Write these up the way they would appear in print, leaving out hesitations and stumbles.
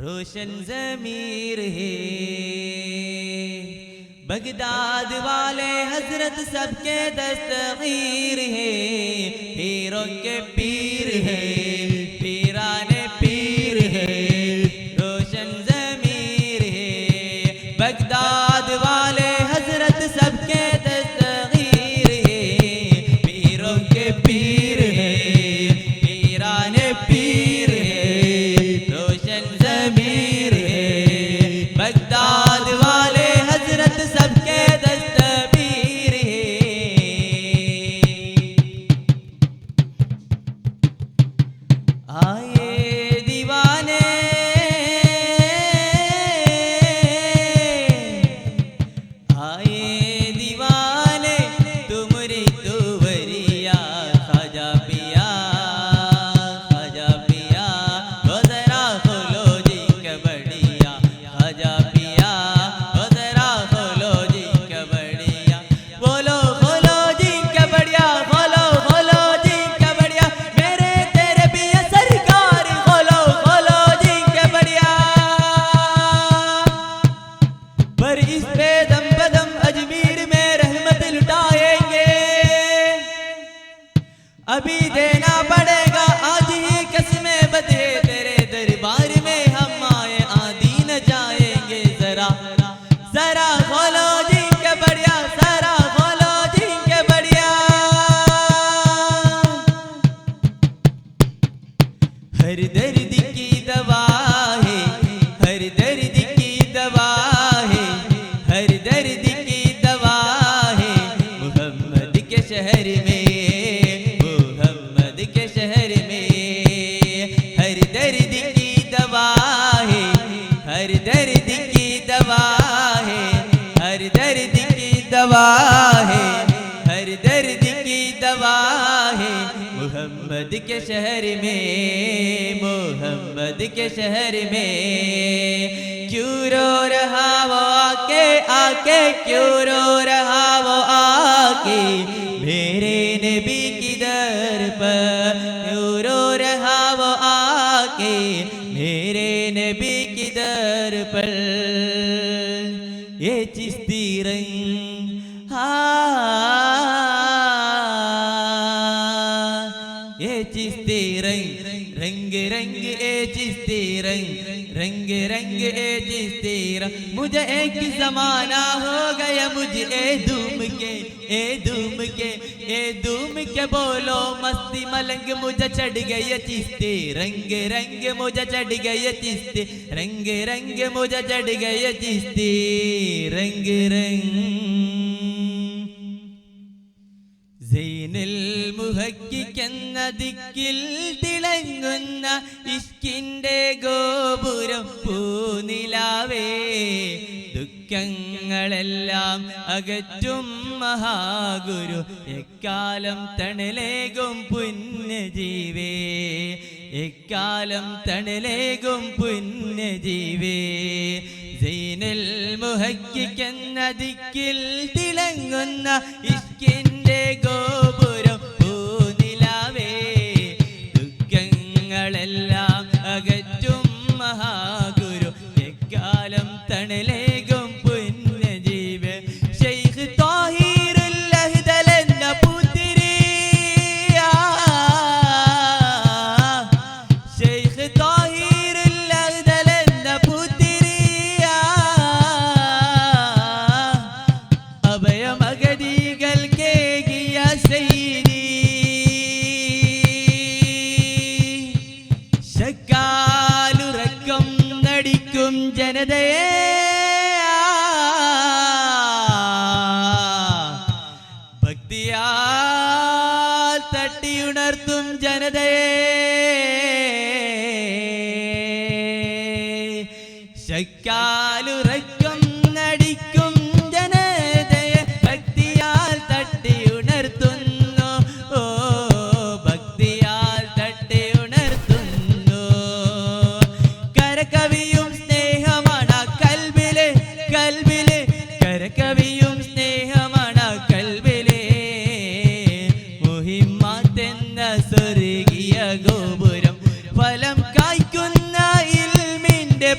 रोशन ज़मीर है। बगदाद वाले हजरत सबके दस्तगीर है, पीरों के पीर है, पीराने पीर है, रोशन ज़मीर है। बगदाद वाले हजरत सबके दस्तगीर है, पीरों के पीर है, पीराने पीर है, रोशन ज़मीर है। बगदाद वाले हजरत सबके दस्तगीर है। आए दीवाने आए दीवाने तुमरी तुवरिया ख्वाजा पिया ख्वाजा पिया वो जरा खोलो जी कबड़िया ख्वाजा पिया वो जरा खोलो जी कबड़िया बोलो खोलो जी कबड़िया खोलो खोलो जी कबड़िया मेरे तेरे भी है सरकार खोलो खोलो जी कबड़िया पर इस पे दम बदम अजमीर में रहमत लुटाएंगे अभी देना पड़ेगा आज ही कसमें बदे तेरे दरबार में हम आए आधी न जाएंगे जरा जरा खोलो जी के बढ़िया जरा खोलो जी के बढ़िया हर दर्द की दवा है हर दर्द की दवा है हर दर्द की दवा है मोहम्मद के शहर में मोहम्मद के शहर में हर दर्द की दवा है हर दर्द की दवा है हर दर्द की दवा है हर दर्द की दवा है मोहम्मद के शहर में मोहम्मद के शहर में क्यों रो रहा वो आके आके क्यों रो रहा वो आके मेरे नबी की दर पर क्यों रो रहा वो आके मेरे नबी की दर पर ये चिश्ती रंग ये चिश्ती रंग रंग रंग ए चिश्ती रंग रंग रंग ए चिश्ती रंग मुझे एक जमाना हो गया मुझे ए धूम के बोलो मस्ती मलंग मुझे चढ़ गई चिश्ती रंग रंग मुझे चढ़ गई चिश्ती रंग रंग मुझे चढ़ गई चिश्ती रंग रंग സൈനുൽ മുഹഖിഖെന്ന ദിക്കിൽ തിളങ്ങുന്ന ഇഷ്കിന്റെ ഗോപുരം പൂനിലാവേ ദുഃഖങ്ങളെല്ലാം അകറ്റും മഹാഗുരു എക്കാലം തണലേകും പുണ്യജീവേ എക്കാലം തണലേകും പുണ്യജീവേ സൈനുൽ മുഹഖിഖെന്ന ദിക്കിൽ തിളങ്ങുന്ന ഇഷ്കിന്റെ ഗോപുരം പൂനിലാവേ ദുഃഖങ്ങളെല്ലാം അകറ്റും മഹാഗുരു എക്കാലം തണലേകും പുണ്യജീവേ ശൈഖ് ത്വാഹിറുൽ അഹ്ദൽ എന്ന പുത്തിരി ശൈഖ് ത്വാഹിറുൽ അഹ്ദൽ എന്ന പുത്തിരി അഭയമഗതികൾ കേകിയ സയ്യിദി ശക്കാലുറക്കം നടിക്കും ജനതയെ ഭക്തിയാൽ തട്ടിയുണർത്തും ജനതയെ ശക്കാലുറക്കം നടിക്കും ജനതയെ ഭക്തിയാൽ തട്ടിയുണർത്തുന്നു ഓ ഭക്തിയാൽ തട്ടിയുണർത്തുന്നു കരകവിയും സ്നേഹമാണ് കൽബിലെ കൽബിലെ കരകവിയും സ്നേഹമാണ് കൽബിലെ മുഹിമ്മത്തെന്ന സ്വർഗീയ ഗോപുരം ഫലം കായ്ക്കുന്ന ഇൽമിന്റെ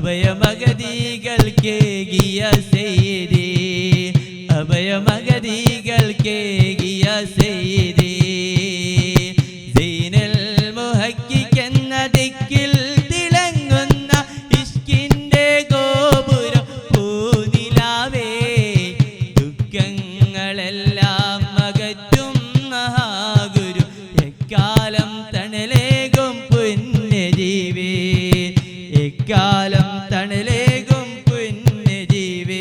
അഭയമഗതികൾക്കേകിയ സയ്യിദി അഭയമഗതികൾക്കേകിയ സയ്യിദി സൈനുൽ മുഹഖിഖെന്ന ദിക്കിൽ തിളങ്ങുന്ന ഇഷ്കിന്റെ ഗോപുരം പൂനിലാവേ ദുഃഖങ്ങളെല്ലാം അകറ്റും മഹാഗുരു എക്കാലം തണലേകും പുണ്യജീവേ എക്കാലം തണലേകും പുണ്യജീവേ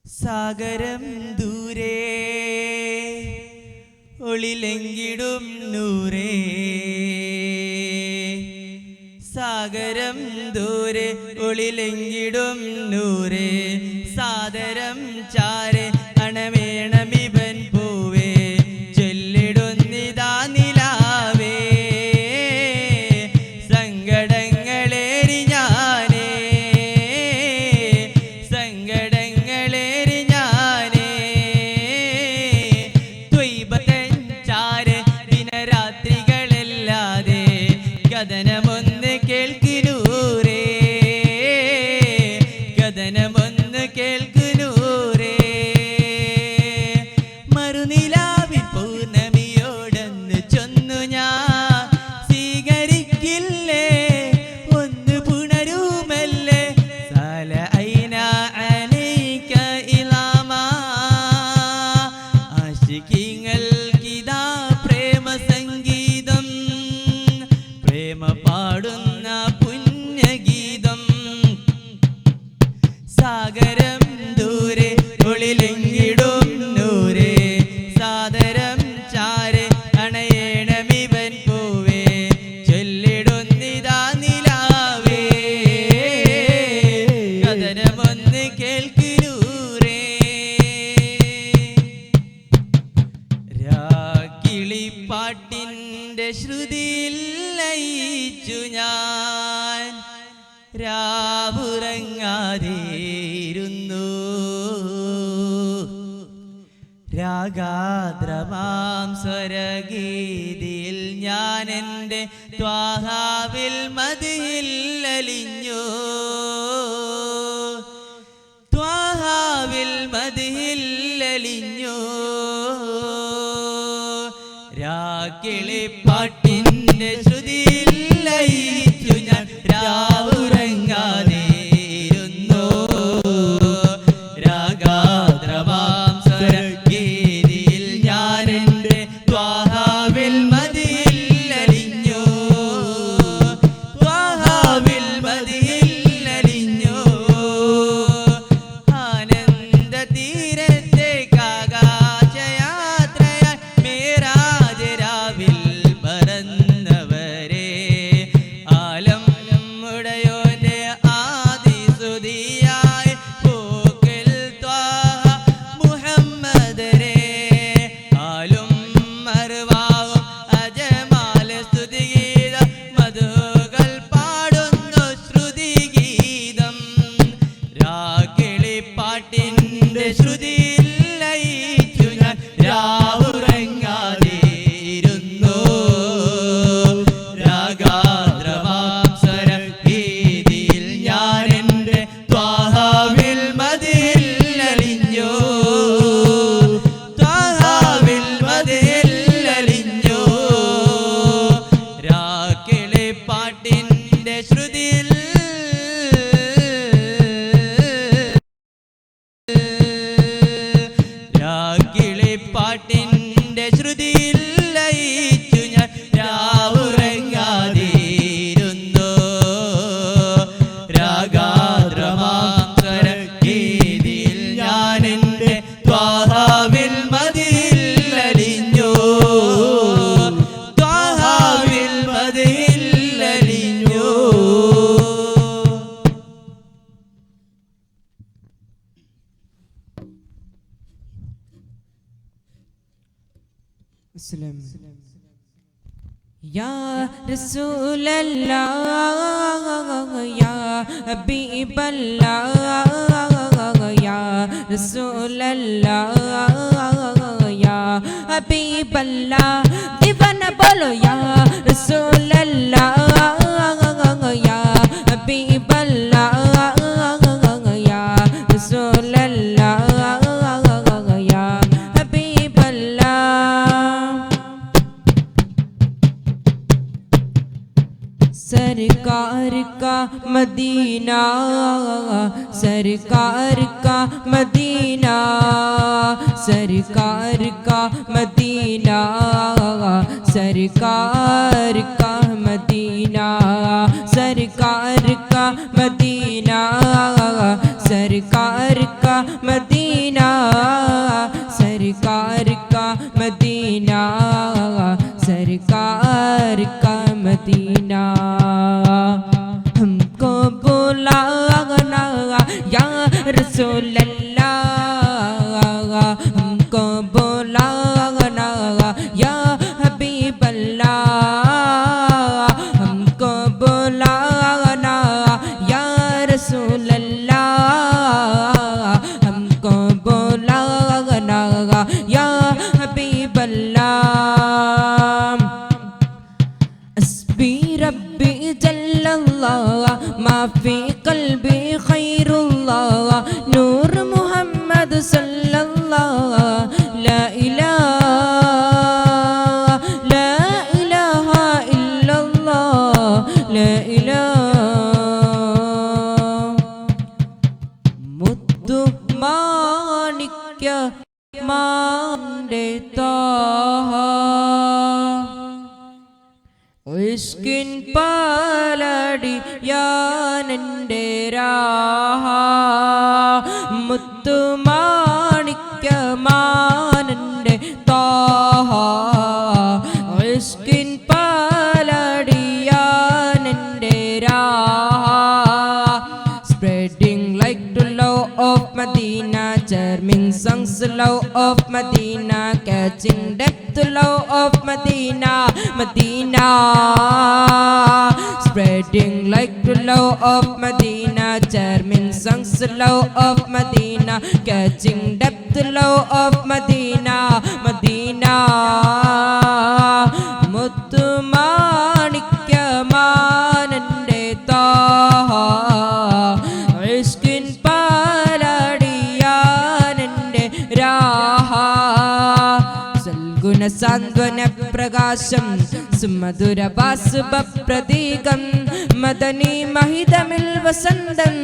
സാഗരം ദൂരെ ഒളിലെങ്കിടും നൂരേ സാഗരം ദൂരെ ഒളിലെങ്കിടും നൂരേ സാദരം ചാരെ അണമേണമിവൻ പൂവേ ചൊല്ലിടുന്നിതാ നിലാവേ സങ്കടങ്ങളേറി ഞാനേ സങ്കടങ്ങളേറി ഞാനേ ത്വയ്ബതൻ ചാരെ ദിനരാത്രികളല്ലാതെ കഥനമൊന്ന് കേൾക്കുന്നൂരേ കഥനമൊന്ന് കേൾക്കുന്നൂരേ മറുനിലാവിൽ പൗർണമിയോടൊന്ന് ചൊന്നു ഞാൻ സ്വീകരിക്കില്ലേ ഒന്ന് പുണരുമല്ലേ സാല ഐന അലൈക ഇലാമാ ആശിഖീങ്ങൾക്കിതാ പ്രേമ സംഗീതം പ്രേമ പാടുന്ന പുണ്യഗീതം സാഗരം ദൂരെ ഒളിലെങ്കിടും നൂരേ സാദരം ചാരെ അണയേണമിവൻ പൂവേ ചൊല്ലിടുന്നിതാ നിലാവേ കഥനമൊന്ന് കേൾക്കുന്നൂരേ രാക്കിളിപ്പാട്ടിൻ്റെ ശ്രുതിയിൽ ലയിച്ചു ഞാൻ രാവുറങ്ങാതെയിരുന്നു രാഗാദ്രമാം സ്വരഗീതിയിൽ ഞാൻ എൻ്റെ ത്വാഹാവിൽ മദിയിൽ അലിഞ്ഞു ത്വാഹാവിൽ മദിയിൽ അലിഞ്ഞു രാക്കിളിപ്പാട്ടിൻ്റെ ശ്രുതിയിൽ ലയിച്ചു ഞാൻ രാവുറങ്ങാതെയിരുന്നു രാഗാദ്രമാം സ്വരഗീതിയിൽ ഞാൻ എൻ്റെ ത്വാഹാവിൽ മദിയിൽ അലിഞ്ഞു ത്വാഹാവിൽ മദിയിൽ അലിഞ്ഞു ആനന്ദ തീരത്തേക്കാകാശയാത്രയായി മേരാജ് രാവിൽ പറന്നവരെ ആലം ഉടയോന്റെ ആദിസുതിയായി പൂക്കൽ ത്വാഹ മുഹമ്മദരെ ആലും മറുവാവും അജമാല സ്തുതിഗീത മധുകൾ പാടുന്നു ശ്രുതിഗീതം രാക്കിളിപ്പാട്ടിൻ്റെ ശ്രുതിയിൽ ലയിച്ചു ഞാൻ രാവുറങ്ങാതെയിരുന്നു രാഗാദ്രമാം സ്വരഗീതിയിൽ ഞാൻ എൻ്റെ ത്വാഹാവിൽ മദിയിൽ അലിഞ്ഞു ത്വാഹാവിൽ മദിയിൽ അലിഞ്ഞു രാക്കിളിപ്പാട്ടിൻ്റെ ശ്രുതിയിൽ രാക്കിളിപ്പാട്ടിൻ്റെ ശ്രുതിയിൽ ലയിച്ചു ഞാൻ രാവുറങ്ങാതെയിരുന്നു രാഗാദ്രമാം സ്വരഗീതിയിൽ ഞാൻ എൻ്റെ ത്വാഹാവിൽ മദിയിൽ അലിഞ്ഞു ത്വാഹാവിൽ മദിയിൽ അലിഞ്ഞു Ya Rasulallah, Ya Habiballah, Ya Rasulallah, Ya हबीबल्ला दीवाना बोलो या रसूल अल्लाह या हबीबल्ला या रसूल अल्लाह या हबीबल्ला सरकार का मदीना सरकार का मदीना सरकार का मदीना सरकार का मदीना सरकार का मदीना सरकार का मदीना सरकार का मदीना सरकार का मदीना हमको बुलाना या रसूल अल्लाह हमको बुलाना या हबीब अल्लाह हमको बुलाना या रसूल अल्लाह हमको बुलाना या हबीब अल्लाह अस्बी रब्बी जल्लल्लाह मा फी क़ल्बी खैरुल्लाह नूर मुहम्मद सल्लल्लाह ला इलाहा इल्लल्लाह ला इलाहा मुद्दु माणिक्य मांडे ताहा ഇഷ്കിൻ പാലടിയാനെൻ്റെ Raha മുത്തുമാണിക്യമാനെൻ്റെ Thaha ഇഷ്കിൻ പാലടിയാനെൻ്റെ Raha spreading like to love of Medina charming songs love of Medina catching depth to love of Medina Medina spreading like to love of Medina charming songs love of Medina catching depth to love of Medina Medina മുത്തുമാണിക്യമാനൻ്റെ Thaha ഇഷ്കിൻ പാലടിയാനെൻ്റെ Raha സൽഗുണ സാന്ത്വന പ്രകാശം സുമധുര വാസുഭപ്രതീകം മദനി മഹിതമിൽ വസന്തം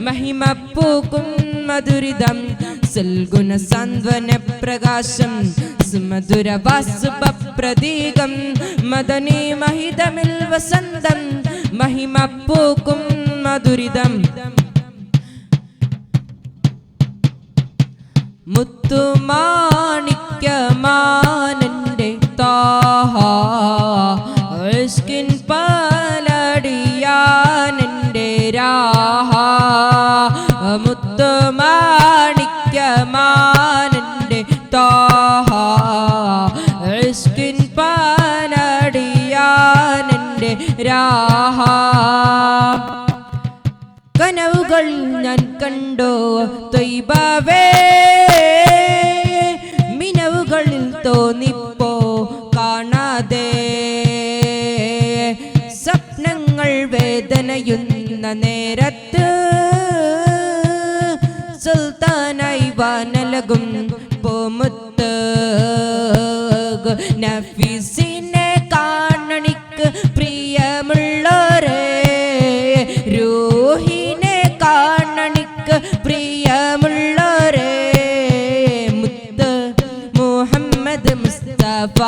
മഹിമ പൂക്കും മധുരിതം സൽഗുണ സാന്ത്വന പ്രകാശം സുമധുര വാസുഭപ്രതീകം മദനി മഹിതമിൽ വസന്തം മഹിമ പൂക്കും മധുരിതം മുത്തുമാണിക്യമാനൻ്റെ താഹ ഇഷ്കിൻ പാലടിയാനെൻ്റെ രാഹ മുത്തുമാണിക്യമാനൻ്റെ താഹ ഇഷ്കിൻ പാലടിയാനെൻ്റെ രാഹ കനവുകൾ ഞാൻ കണ്ടോ ത്വയ്ബാവേ മിനവുകളിൽ തോന്നിപ്പോ കാണാതെ സ്വപ്നങ്ങൾ വേദനയുന്ന നേരത്ത് സുൽത്താനായി വാനലകും പോമുത്ത് നഫീസിനെ കാണണിക്ക് പ്രിയമുള്ളോരേ റൂഹിനെ കാണണിക്ക് പ്രിയമുള്ളോരേ മുത്ത് മുഹമ്മദ് മുസ്തഫ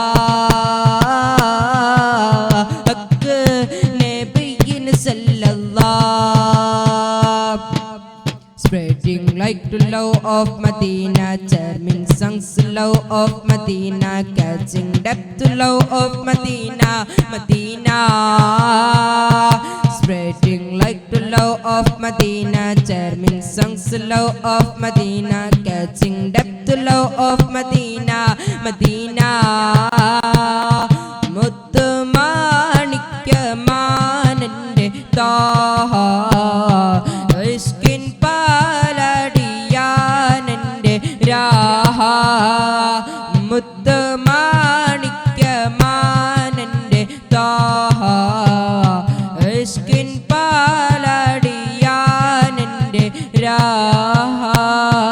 ഹക്ക് നബിയിന് സല്ലല്ലാഹ് spreading like to love of Medina charming songs love of Medina catching depth to love of Medina Medina spreading like to love of Medina charming songs love of Medina catching depth to love of Medina Medina മുത്തുമാണിക്യമാനൻ്റെ Thaha ഇഷ്കിൻ പാലടിയാനെൻ്റെ Raha മുത്തുമാ إله